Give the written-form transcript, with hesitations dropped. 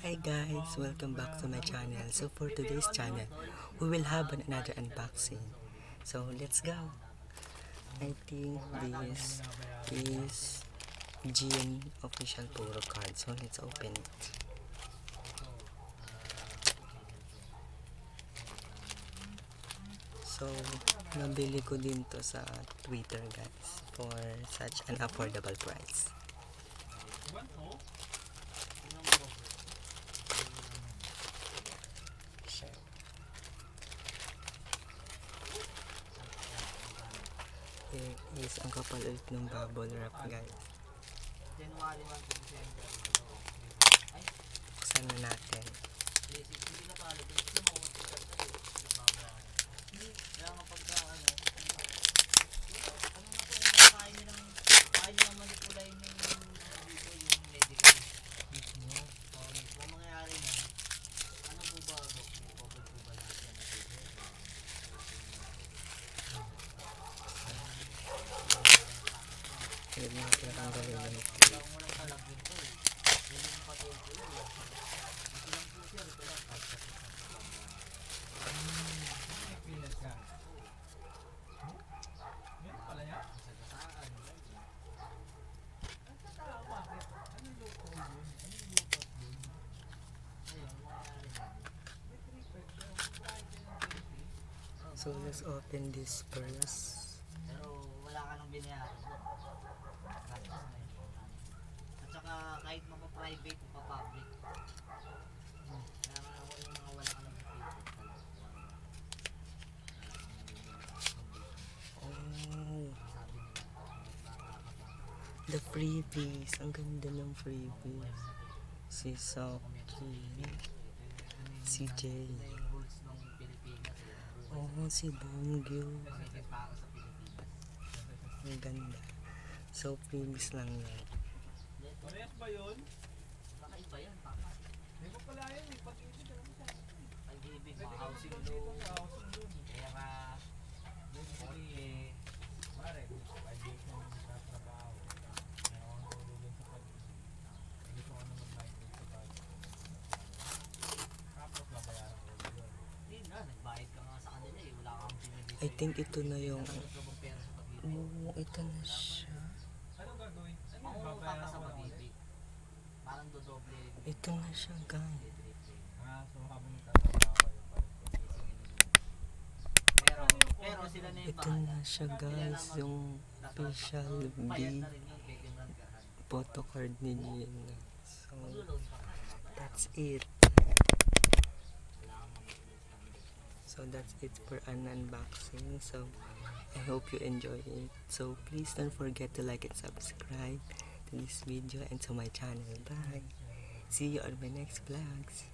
Hi guys, welcome back to my channel. So for today's channel, we will have another unboxing. So let's go. I think this is GN official Puro card. So let's open it. So nabili ko din to sa Twitter guys for such an affordable price. Here is ang kapal ulit ng bubble wrap guys. Buksan na natin. Huwag mga pinakanggalin ng tape. So let's open this first. Pero wala ka nang binayaran. At saka kahit mapa-private, mapa-public. Kaya nga ako yung mga wala ka nang Oh, the freebies. Ang ganda ng freebies. Si Soki. Si Jay. Oh, si Bongyo. Ang ganda. So, freebies lang yan. Parehas ba yun? Kakaiba yan, tama. Hindi ko pala yun, may pag-ibig ka naman siya. Pag-ibig, mga housing loan. Pera, okay. Pare, 5 days na nagtatrabaho. Meron akong tulong sa pag-ibig. Hindi ko ano mag-migrate sa bago. Tapos babayaran ko yun. Hindi na, nagbayad ka nga sa kanila eh. Wala kang pinibigay. I think ito na yung... Ito bang pera sa pag-ibig? Oh, ito na siya. Anong gagawin? Ano Mangungutang ka babayaran sa ko lang ulit? pag-ibig. Parang dodoble. Ito na siya, guys. So habang nagtatrabaho kayo pa rin. Pero sila na yung Ito na siya, guys. Yung official B photo card ni Gina. So, that's it. So that's it for an unboxing. So I hope you enjoy it. So please don't forget to like and subscribe to this video and to my channel. Bye. See you on my next vlogs.